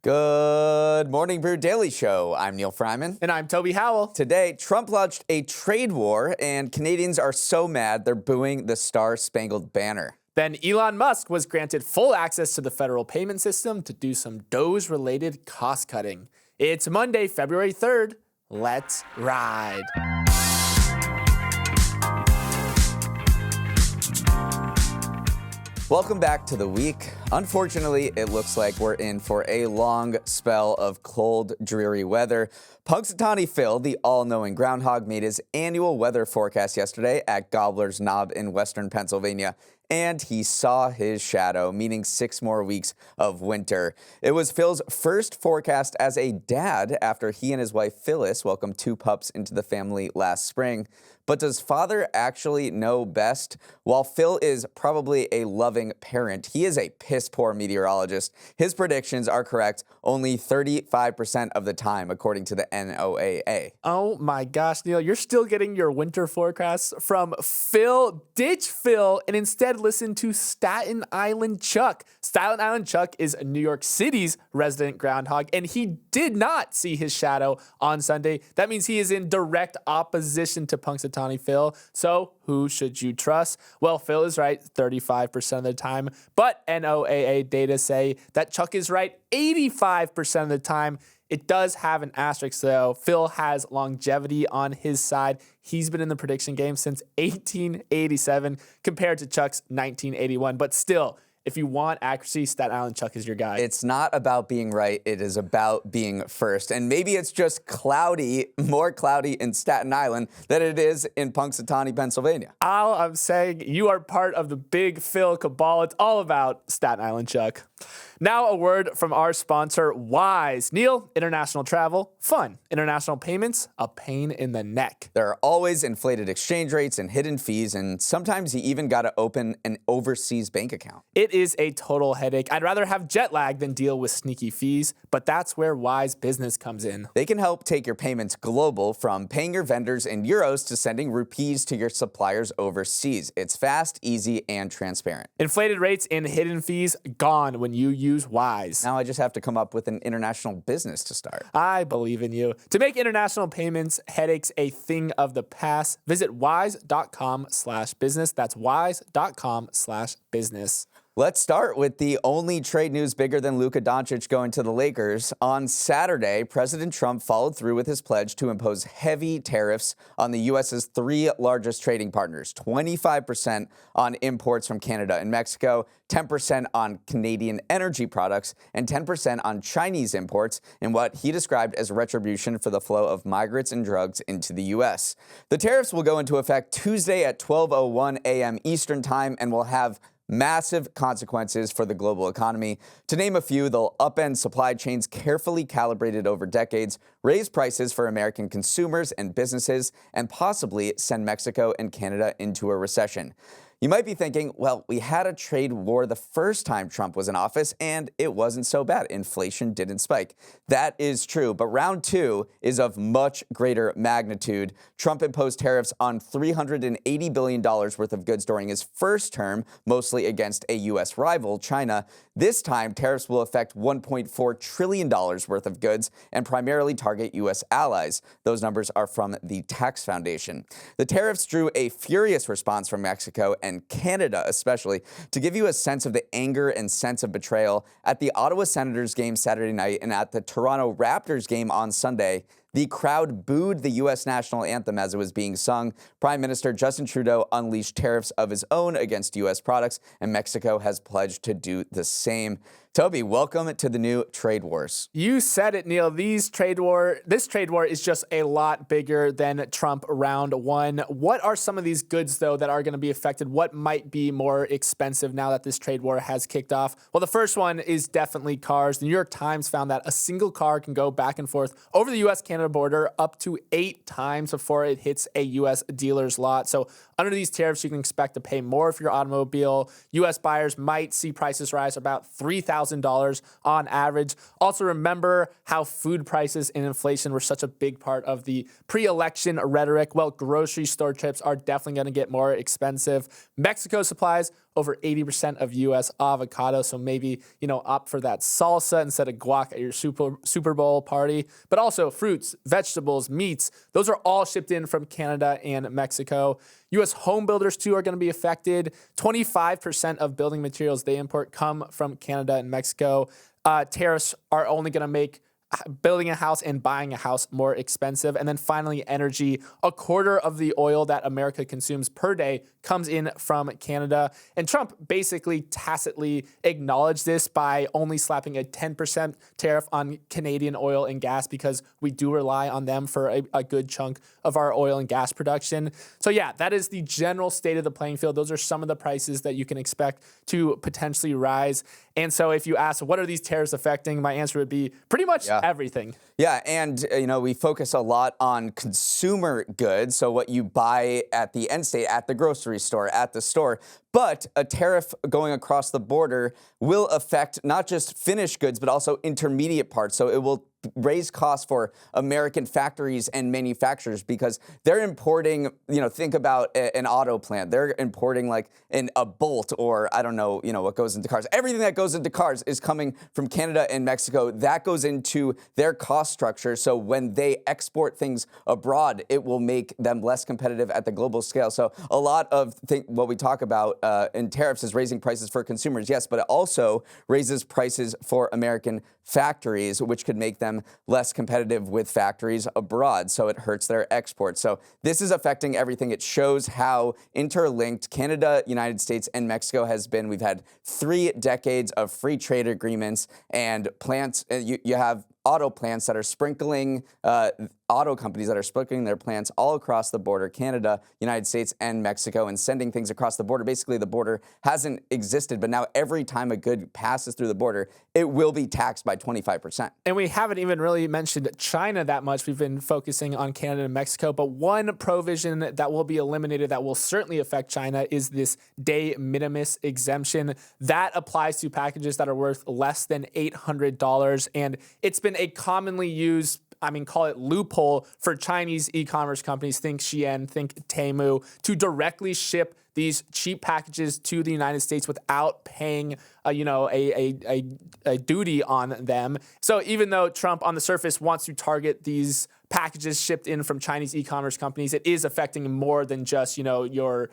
Good morning, Brew Daily Show. I'm Neal Freyman. And I'm Toby Howell. Today, Trump launched a trade war, and Canadians are so mad they're booing the Star-Spangled Banner. Then Elon Musk was granted full access to the federal payment system to do some Doge-related cost cutting. It's Monday, February 3rd. Let's ride. Welcome back to the week. Unfortunately, it looks like we're in for a long spell of cold, dreary weather. Punxsutawney Phil, the all-knowing groundhog, made his annual weather forecast yesterday at Gobbler's Knob in western Pennsylvania, and he saw his shadow, meaning 6 more weeks of winter. It was Phil's first forecast as a dad after he and his wife Phyllis welcomed 2 pups into the family last spring. But does father actually know best? While Phil is probably a loving parent, he is a piss-poor meteorologist. His predictions are correct only 35% of the time, according to the NOAA. Oh my gosh, Neal, you're still getting your winter forecasts from Phil. Ditch Phil and instead listen to Staten Island Chuck. Staten Island Chuck is New York City's resident groundhog, and he did not see his shadow on Sunday. That means he is in direct opposition to Punxsutawney Phil. So who should you trust? Well, Phil is right 35% of the time, but NOAA data say that Chuck is right 85% of the time. It does have an asterisk, though. Phil has longevity on his side. He's been in the prediction game since 1887 compared to Chuck's 1981. But still, if you want accuracy, Staten Island Chuck is your guy. It's not about being right. It is about being first. And maybe it's just cloudy, more cloudy in Staten Island than it is in Punxsutawney, Pennsylvania. All I'm saying, you are part of the big Phil cabal. It's all about Staten Island Chuck. Now a word from our sponsor, Wise. Neal, international travel, fun. International payments, a pain in the neck. There are always inflated exchange rates and hidden fees, and sometimes you even got to open an overseas bank account. It is a total headache. I'd rather have jet lag than deal with sneaky fees, but that's where Wise Business comes in. They can help take your payments global, from paying your vendors in euros to sending rupees to your suppliers overseas. It's fast, easy, and transparent. Inflated rates and hidden fees gone when you use Wise. Now I just have to come up with an international business to start. I believe in you. To make international payments headaches a thing of the past, visit wise.com/business. That's wise.com/business. Let's start with the only trade news bigger than Luka Doncic going to the Lakers. On Saturday, President Trump followed through with his pledge to impose heavy tariffs on the U.S.'s 3 largest trading partners, 25% on imports from Canada and Mexico, 10% on Canadian energy products, and 10% on Chinese imports in what he described as retribution for the flow of migrants and drugs into the U.S. The tariffs will go into effect Tuesday at 12:01 a.m. Eastern Time and will have massive consequences for the global economy. To name a few, they'll upend supply chains carefully calibrated over decades, raise prices for American consumers and businesses, and possibly send Mexico and Canada into a recession. You might be thinking, well, we had a trade war the first time Trump was in office, and it wasn't so bad. Inflation didn't spike. That is true, but round 2 is of much greater magnitude. Trump imposed tariffs on $380 billion worth of goods during his first term, mostly against a U.S. rival, China. This time, tariffs will affect $1.4 trillion worth of goods and primarily target U.S. allies. Those numbers are from the Tax Foundation. The tariffs drew a furious response from Mexico and Canada especially. To give you a sense of the anger and sense of betrayal, at the Ottawa Senators game Saturday night and at the Toronto Raptors game on Sunday, the crowd booed the U.S. national anthem as it was being sung. Prime Minister Justin Trudeau unleashed tariffs of his own against U.S. products, and Mexico has pledged to do the same. Toby, welcome to the new trade wars. You said it, Neal. This trade war is just a lot bigger than Trump round 1. What are some of these goods, though, that are going to be affected? What might be more expensive now that this trade war has kicked off? Well, the first one is definitely cars. The New York Times found that a single car can go back and forth over the U.S.-Canada border up to 8 times before it hits a U.S. dealer's lot. So under these tariffs, you can expect to pay more for your automobile. U.S. buyers might see prices rise about $3,000 on average. Also, remember how food prices and inflation were such a big part of the pre-election rhetoric. Well, grocery store trips are definitely going to get more expensive. Mexico supplies over 80% of U.S. avocado. So maybe, opt for that salsa instead of guac at your Super Bowl party. But also fruits, vegetables, meats, those are all shipped in from Canada and Mexico. U.S. home builders, too, are going to be affected. 25% of building materials they import come from Canada and Mexico. Tariffs are only going to make building a house and buying a house more expensive. And then finally, energy. A quarter of the oil that America consumes per day comes in from Canada. And Trump basically tacitly acknowledged this by only slapping a 10% tariff on Canadian oil and gas because we do rely on them for a good chunk of our oil and gas production. So yeah, that is the general state of the playing field. Those are some of the prices that you can expect to potentially rise. And so if you ask, what are these tariffs affecting? My answer would be pretty much everything. Yeah, and we focus a lot on consumer goods, so what you buy at the end state, at the grocery store, at the store. But a tariff going across the border will affect not just finished goods, but also intermediate parts. So it will raise costs for American factories and manufacturers because they're importing, think about an auto plant. They're importing like a bolt or I don't know, what goes into cars. Everything that goes into cars is coming from Canada and Mexico. That goes into their cost structure. So when they export things abroad, it will make them less competitive at the global scale. So a lot of what we talk about in tariffs is raising prices for consumers, yes, but it also raises prices for American factories, which could make them less competitive with factories abroad. So it hurts their exports. So this is affecting everything. It shows how interlinked Canada, United States, and Mexico has been. We've had 3 decades of free trade agreements and plants. You have auto plants that are sprinkling, auto companies that are sprinkling their plants all across the border, Canada, United States, and Mexico, and sending things across the border. Basically, the border hasn't existed, but now every time a good passes through the border, it will be taxed by 25%. And we haven't even really mentioned China that much. We've been focusing on Canada and Mexico, but one provision that will be eliminated that will certainly affect China is this de minimis exemption. That applies to packages that are worth less than $800, and it's been a commonly used, call it loophole for Chinese e-commerce companies, think Shein, think Temu, to directly ship these cheap packages to the United States without paying, a duty on them. So even though Trump on the surface wants to target these packages shipped in from Chinese e-commerce companies, it is affecting more than just, your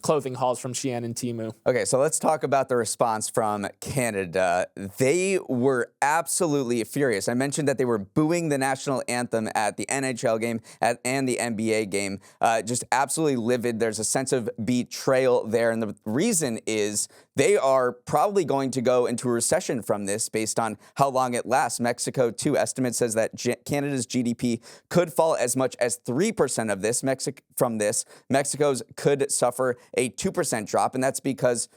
clothing hauls from Shein and Temu. Okay, so let's talk about the response from Canada. They were absolutely furious. I mentioned that they were booing the national anthem at the NHL game and the NBA game. Just absolutely livid. There's a sense of betrayal there. And the reason is they are probably going to go into a recession from this based on how long it lasts. Mexico, too, estimate says that Canada's GDP could fall as much as 3% of this. Mexico's could suffer a 2% drop, and that's because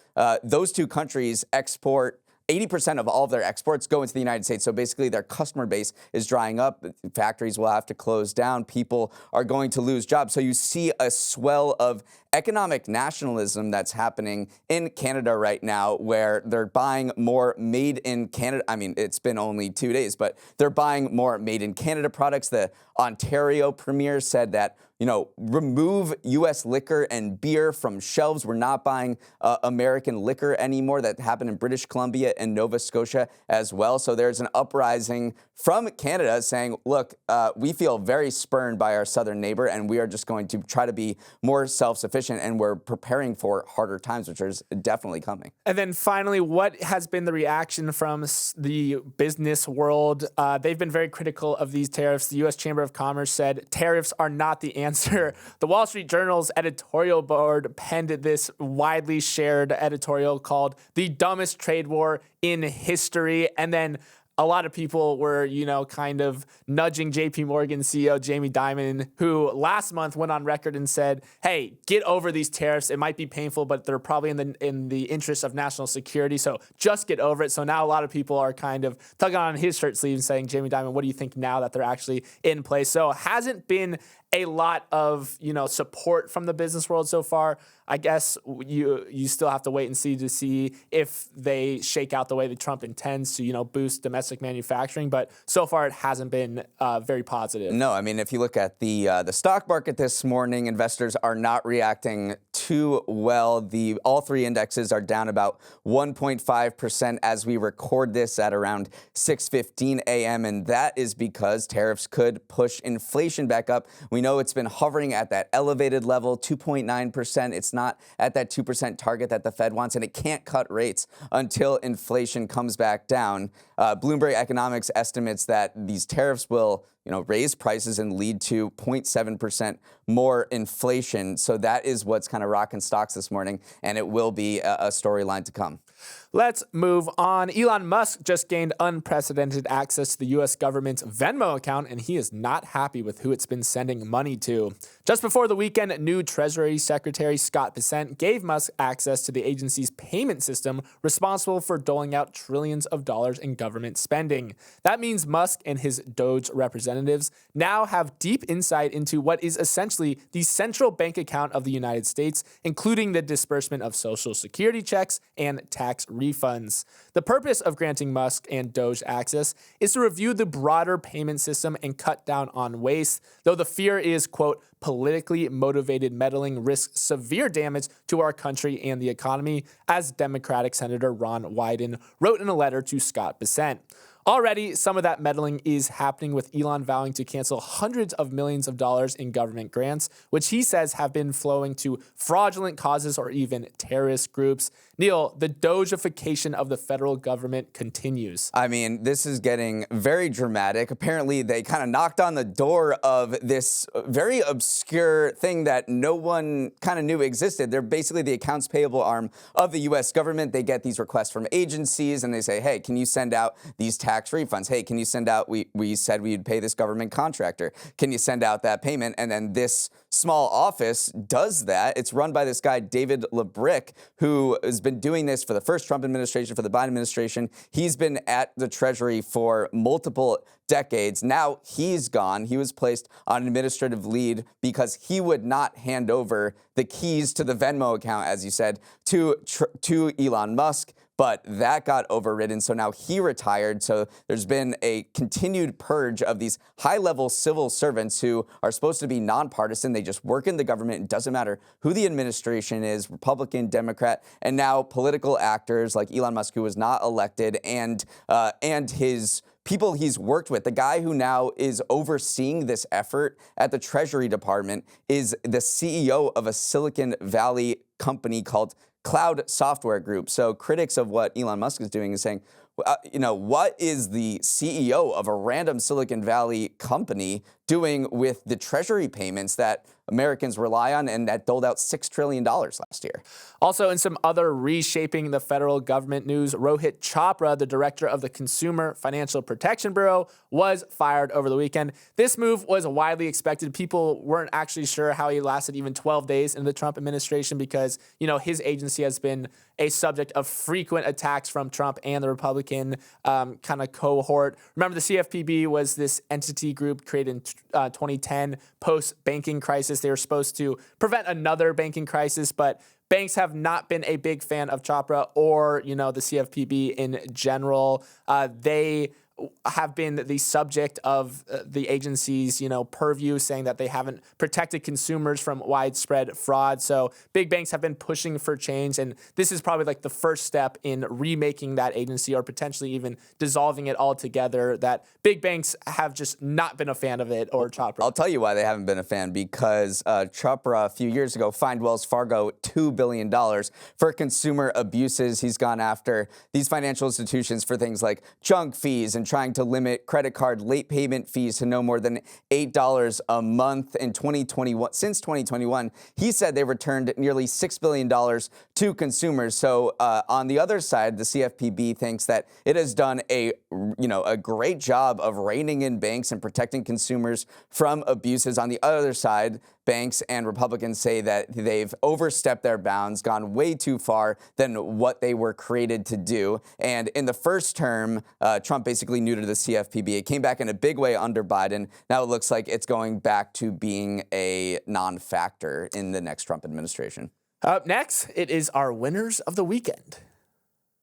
those two countries export 80% of all of their exports go into the United States. So basically their customer base is drying up. Factories will have to close down. People are going to lose jobs. So you see a swell of economic nationalism that's happening in Canada right now, where they're buying more made in Canada. It's been only 2 days, but they're buying more made in Canada products. The Ontario premier said that, remove U.S. liquor and beer from shelves. We're not buying American liquor anymore. That happened in British Columbia and Nova Scotia as well. So there's an uprising from Canada saying, look, we feel very spurned by our southern neighbor, and we are just going to try to be more self-sufficient, and we're preparing for harder times, which is definitely coming. And then finally, what has been the reaction from the business world? They've been very critical of these tariffs. The U.S. Chamber of Commerce said tariffs are not the answer. The Wall Street Journal's editorial board penned this widely shared editorial called "The Dumbest Trade War in History." And then a lot of people were, kind of nudging JP Morgan CEO Jamie Dimon, who last month went on record and said, hey, get over these tariffs. It might be painful, but they're probably in the interest of national security. So just get over it. So now a lot of people are kind of tugging on his shirt sleeve and saying, Jamie Dimon, what do you think now that they're actually in place? So hasn't been a lot of, support from the business world so far. I guess you still have to wait and see if they shake out the way that Trump intends to, boost domestic manufacturing. But so far, it hasn't been very positive. No, I mean, if you look at the stock market this morning, investors are not reacting too well. All three indexes are down about 1.5% as we record this at around 6:15 a.m. And that is because tariffs could push inflation back up. We know it's been hovering at that elevated level, 2.9%. It's not at that 2% target that the Fed wants, and it can't cut rates until inflation comes back down. Bloomberg Economics estimates that these tariffs will raise prices and lead to 0.7% more inflation. So that is what's kind of rocking stocks this morning, and it will be a storyline to come. Let's move on. Elon Musk just gained unprecedented access to the U.S. government's Venmo account, and he is not happy with who it's been sending money to. Just before the weekend, new Treasury Secretary Scott Bessent gave Musk access to the agency's payment system responsible for doling out trillions of dollars in government spending. That means Musk and his Doge representatives now have deep insight into what is essentially the central bank account of the United States, including the disbursement of Social Security checks and tax refunds. The purpose of granting Musk and Doge access is to review the broader payment system and cut down on waste, though the fear is, quote, politically motivated meddling risks severe damage to our country and the economy, as Democratic Senator Ron Wyden wrote in a letter to Scott Bessent. Already, some of that meddling is happening with Elon vowing to cancel hundreds of millions of dollars in government grants, which he says have been flowing to fraudulent causes or even terrorist groups. Neal, the Dogification of the federal government continues. I mean, this is getting very dramatic. Apparently, they kind of knocked on the door of this very obscure thing that no one kind of knew existed. They're basically the accounts payable arm of the U.S. government. They get these requests from agencies, and they say, hey, can you send out these tax refunds? Hey, can you send out, we said we'd pay this government contractor. Can you send out that payment? And then this small office does that. It's run by this guy, David Lebrick, who has been doing this for the first Trump administration, for the Biden administration. He's been at the Treasury for multiple decades. Now he's gone. He was placed on administrative leave because he would not hand over the keys to the Venmo account, as you said, to Elon Musk. But that got overridden, so now he retired. So there's been a continued purge of these high-level civil servants who are supposed to be nonpartisan. They just work in the government. It doesn't matter who the administration is, Republican, Democrat, and now political actors like Elon Musk, who was not elected, and his people he's worked with. The guy who now is overseeing this effort at the Treasury Department is the CEO of a Silicon Valley company called Cloud Software Group. So critics of what Elon Musk is doing is saying, what is the CEO of a random Silicon Valley company doing with the Treasury payments that Americans rely on and that doled out $6 trillion last year? Also, in some other reshaping the federal government news, Rohit Chopra, the director of the Consumer Financial Protection Bureau, was fired over the weekend. This move was widely expected. People weren't actually sure how he lasted even 12 days in the Trump administration because, his agency has been a subject of frequent attacks from Trump and the Republican kind of cohort. Remember, the CFPB was this entity group created in 2010 post-banking crisis. They were supposed to prevent another banking crisis, but banks have not been a big fan of Chopra or, the CFPB in general. They have been the subject of the agency's, purview, saying that they haven't protected consumers from widespread fraud. So big banks have been pushing for change, and this is probably like the first step in remaking that agency or potentially even dissolving it altogether, that big banks have just not been a fan of it or Chopra. I'll tell you why they haven't been a fan, because Chopra a few years ago fined Wells Fargo $2 billion for consumer abuses. He's gone after these financial institutions for things like junk fees and trying to limit credit card late payment fees to no more than $8 a month in 2021. Since 2021, he said they returned nearly $6 billion to consumers. So on the other side, the CFPB thinks that it has done a great job of reining in banks and protecting consumers from abuses. On the other side, banks and Republicans say that they've overstepped their bounds, gone way too far than what they were created to do. And in the first term, Trump basically basically new to the CFPB. It came back in a big way under Biden. Now it looks like it's going back to being a non-factor in the next Trump administration. Up next, it is our winners of the weekend.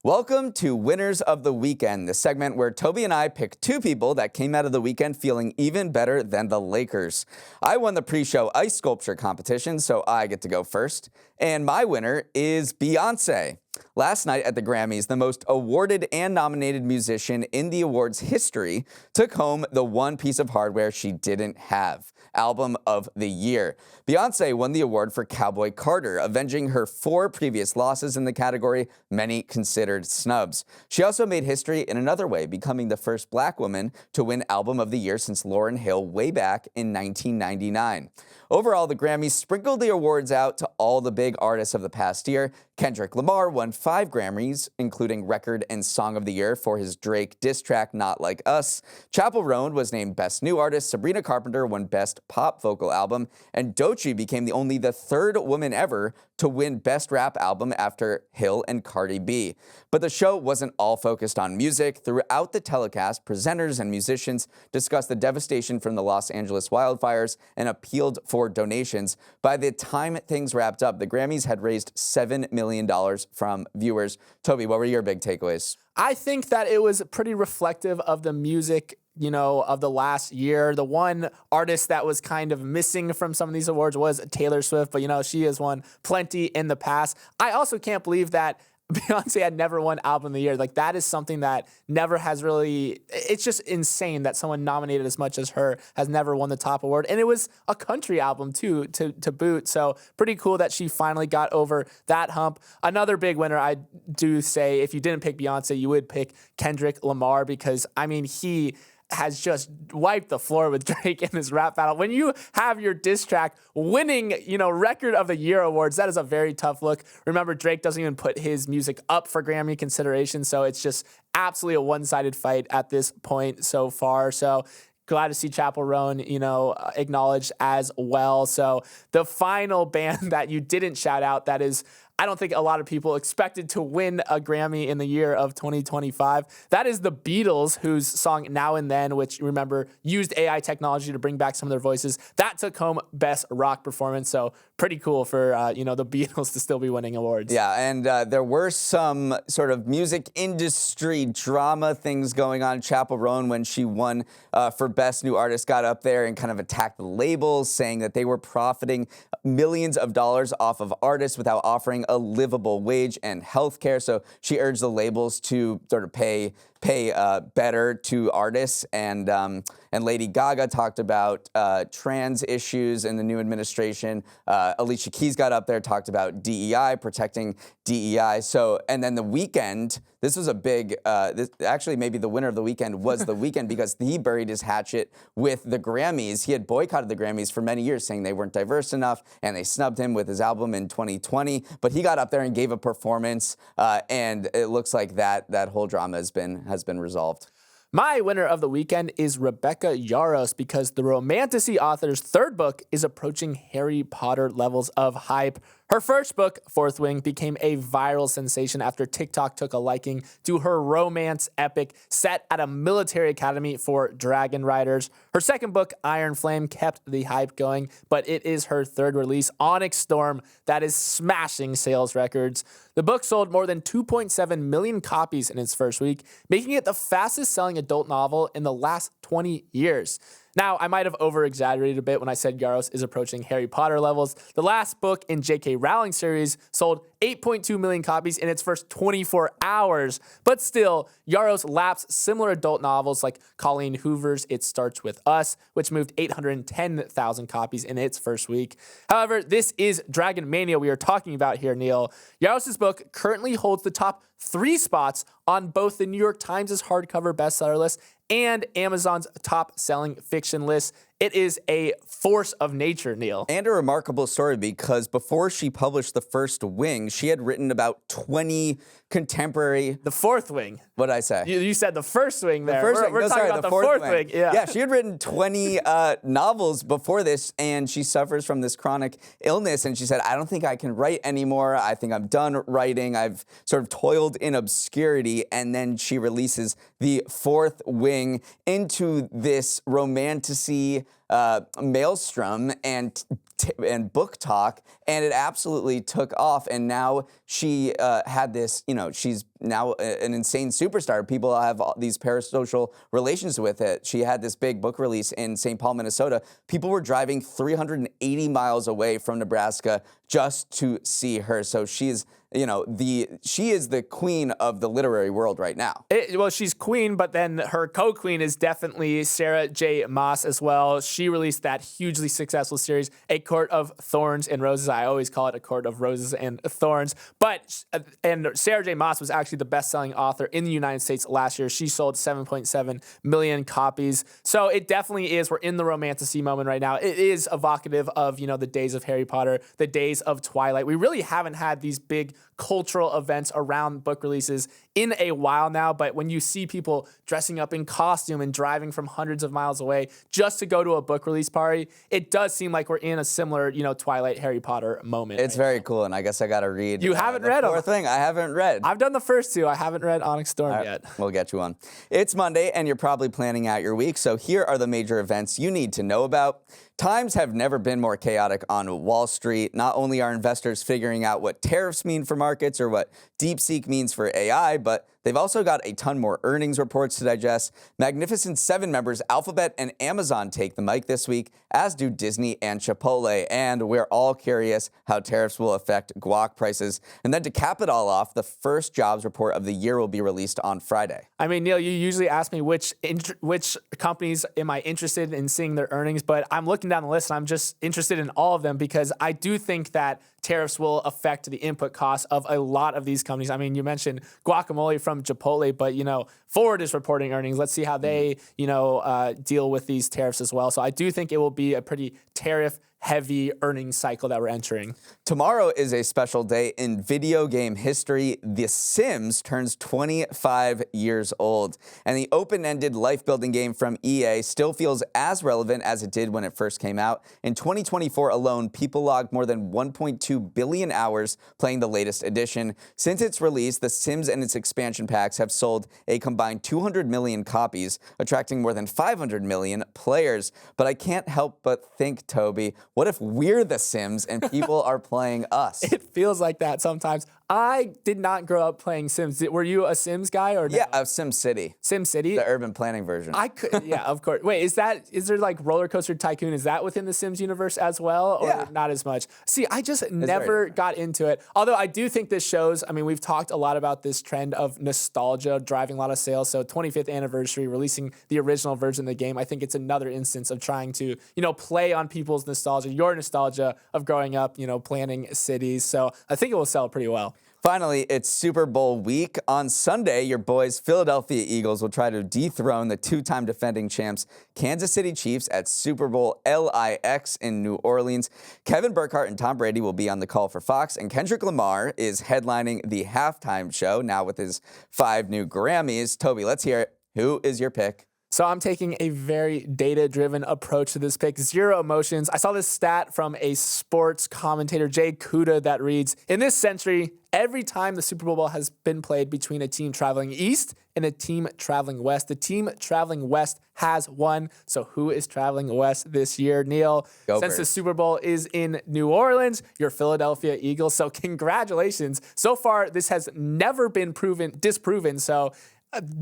Welcome to Winners of the Weekend, the segment where Toby and I pick two people that came out of the weekend feeling even better than the Lakers. I won the pre-show ice sculpture competition, so I get to go first. And my winner is Beyoncé. Last night at the Grammys, the most awarded and nominated musician in the awards history took home the one piece of hardware she didn't have: Album of the Year. Beyoncé won the award for Cowboy Carter, avenging her 4 previous losses in the category many considered snubs. She also made history in another way, becoming the first black woman to win Album of the Year since Lauryn Hill way back in 1999. Overall, the Grammys sprinkled the awards out to all the big artists of the past year. Kendrick Lamar won 5 Grammys, including Record and Song of the Year for his Drake diss track Not Like Us. Chappell Roan was named Best New Artist, Sabrina Carpenter won Best Pop Vocal Album, and Doechii became the 3rd woman ever to win Best Rap Album after Hill and Cardi B. But the show wasn't all focused on music. Throughout the telecast, presenters and musicians discussed the devastation from the Los Angeles wildfires and appealed for donations. By the time things wrapped up, the Grammys had raised $7 million from viewers. Toby, what were your big takeaways? I think that it was pretty reflective of the music, of the last year. The one artist that was kind of missing from some of these awards was Taylor Swift, but she has won plenty in the past. I also can't believe that Beyoncé had never won Album of the Year. Like, that is something that never has really, it's just insane that someone nominated as much as her has never won the top award. And it was a country album too, to boot. So pretty cool that she finally got over that hump. Another big winner, I do say, if you didn't pick Beyoncé, you would pick Kendrick Lamar, because he has just wiped the floor with Drake in this rap battle. When you have your diss track winning, Record of the Year awards, that is a very tough look. Remember, Drake doesn't even put his music up for Grammy consideration, so it's just absolutely a one-sided fight at this point so far. So glad to see Chappell Roan, acknowledged as well. So the final band that you didn't shout out, that is, I don't think a lot of people expected to win a Grammy in the year of 2025. That is the Beatles, whose song Now and Then, which, remember, used AI technology to bring back some of their voices, that took home Best Rock Performance. So pretty cool for, the Beatles to still be winning awards. Yeah, and there were some sort of music industry drama things going on. Chappell Roan, when she won for Best New Artist, got up there and kind of attacked the labels, saying that they were profiting millions of dollars off of artists without offering a livable wage and health care. So she urged the labels to sort of pay better to artists. And Lady Gaga talked about trans issues in the new administration. Alicia Keys got up there, talked about DEI, protecting DEI. So, and then The Weeknd, this was a big, actually maybe the winner of The Weeknd was The Weeknd, because he buried his hatchet with the Grammys. He had boycotted the Grammys for many years, saying they weren't diverse enough, and they snubbed him with his album in 2020. But he got up there and gave a performance, and it looks like that whole drama has been resolved. My winner of the weekend is Rebecca Yarros, because the Romantasy author's 3rd book is approaching Harry Potter levels of hype. Her first book, Fourth Wing, became a viral sensation after TikTok took a liking to her romance epic set at a military academy for dragon riders. Her second book, Iron Flame, kept the hype going, but it is her 3rd release, Onyx Storm, that is smashing sales records. The book sold more than 2.7 million copies in its first week, making it the fastest-selling adult novel in the last 20 years. Now, I might have over-exaggerated a bit when I said Yarros is approaching Harry Potter levels. The last book in J.K. Rowling's series sold 8.2 million copies in its first 24 hours. But still, Yarros laps similar adult novels like Colleen Hoover's It Starts With Us, which moved 810,000 copies in its first week. However, this is Dragon Mania we are talking about here, Neal. Yarros' book currently holds the top 3 spots on both the New York Times' hardcover bestseller list and Amazon's top-selling fiction list. It is a force of nature, Neal. And a remarkable story because before she published The First Wing, she had written about 20 contemporary... The Fourth Wing. What'd I say? You said The First Wing there. We're talking about the fourth wing. Yeah. She had written 20 novels before this, and she suffers from this chronic illness, and she said, I don't think I can write anymore. I think I'm done writing. I've sort of toiled in obscurity, and then she releases The Fourth Wing into this romantasy maelstrom and book talk, and it absolutely took off. And now she had this, she's now an insane superstar. People have all these parasocial relations with it. She had this big book release in St. Paul, Minnesota. People were driving 380 miles away from Nebraska just to see her. So she's she is the queen of the literary world right now. Well, she's queen, but then her co-queen is definitely Sarah J. Maas as well. She released that hugely successful series, A Court of Thorns and Roses. I always call it A Court of Roses and Thorns. And Sarah J. Maas was actually the best-selling author in the United States last year. She sold 7.7 million copies. So it definitely is. We're in the romantasy moment right now. It is evocative of, the days of Harry Potter, the days of Twilight. We really haven't had these big cultural events around book releases in a while now, but when you see people dressing up in costume and driving from hundreds of miles away just to go to a book release party, it does seem like we're in a similar, Twilight, Harry Potter moment. It's very cool, and I guess I got to read. You haven't read them. Fourth Thing. I haven't read. I've done the first two. I haven't read Onyx Storm yet. We'll get you on. It's Monday, and you're probably planning out your week, so here are the major events you need to know about. Times have never been more chaotic on Wall Street. Not only are investors figuring out what tariffs mean for markets or what DeepSeek means for AI, but they've also got a ton more earnings reports to digest. Magnificent Seven members Alphabet and Amazon take the mic this week, as do Disney and Chipotle. And we're all curious how tariffs will affect guac prices. And then to cap it all off, the first jobs report of the year will be released on Friday. I mean, Neal, you usually ask me which companies am I interested in seeing their earnings, but I'm looking down the list and I'm just interested in all of them because I do think that tariffs will affect the input costs of a lot of these companies. I mean, you mentioned guacamole from Chipotle, but, Ford is reporting earnings. Let's see how they, deal with these tariffs as well. So I do think it will be a pretty tariff-heavy earnings cycle that we're entering. Tomorrow is a special day in video game history. The Sims turns 25 years old, and the open-ended life-building game from EA still feels as relevant as it did when it first came out. In 2024 alone, people logged more than 1.2 billion hours playing the latest edition. Since its release, The Sims and its expansion packs have sold a combined 200 million copies, attracting more than 500 million players. But I can't help but think, Toby, what if we're The Sims and people are playing us? It feels like that sometimes. I did not grow up playing Sims. Were you a Sims guy or no? Yeah, of SimCity. SimCity? The urban planning version. I could, yeah, of course. Wait, is there like Roller Coaster Tycoon? Is that within the Sims universe as well, or not as much? See, I just never got into it. Although I do think this shows. I mean, we've talked a lot about this trend of nostalgia driving a lot of sales. So 25th anniversary, releasing the original version of the game. I think it's another instance of trying to, play on people's nostalgia, your nostalgia of growing up, planning cities. So I think it will sell pretty well. Finally, it's Super Bowl week. On Sunday, your boys Philadelphia Eagles will try to dethrone the two-time defending champs Kansas City Chiefs at Super Bowl LIX in New Orleans. Kevin Burkhardt and Tom Brady will be on the call for Fox, and Kendrick Lamar is headlining the halftime show now with his 5 new Grammys. Toby, let's hear it. Who is your pick? So I'm taking a very data-driven approach to this pick. Zero emotions. I saw this stat from a sports commentator, Jay Kuda, that reads, in this century, every time the Super Bowl has been played between a team traveling east and a team traveling west, the team traveling west has won. So who is traveling west this year, Neal? Since the Super Bowl is in New Orleans, your Philadelphia Eagles. So congratulations. So far, this has never been disproven. So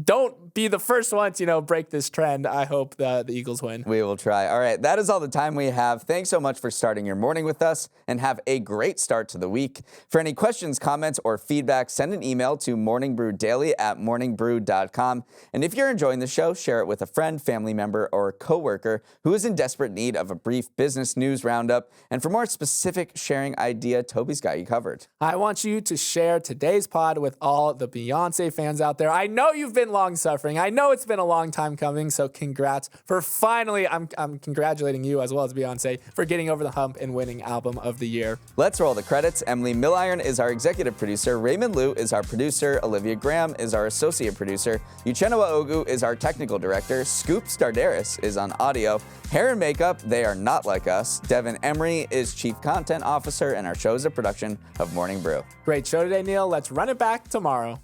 don't be the first one to, break this trend. I hope the Eagles win. We will try. All right, that is all the time we have. Thanks so much for starting your morning with us, and have a great start to the week. For any questions, comments, or feedback, send an email to morningbrew@morningbrew.com. And if you're enjoying the show, share it with a friend, family member, or coworker who is in desperate need of a brief business news roundup. And for more specific sharing idea, Toby's got you covered. I want you to share today's pod with all the Beyoncé fans out there. I know you've been long-suffering. I know it's been a long time coming, so congrats for finally, I'm congratulating you as well as Beyoncé for getting over the hump and winning Album of the Year. Let's roll the credits. Emily Milliron is our executive producer. Raymond Liu is our producer. Olivia Graham is our associate producer. Uchenna Ogu is our technical director. Scoop Stardaris is on audio. Hair and makeup, they are not like us. Devin Emery is chief content officer, and our show is a production of Morning Brew. Great show today, Neal. Let's run it back tomorrow.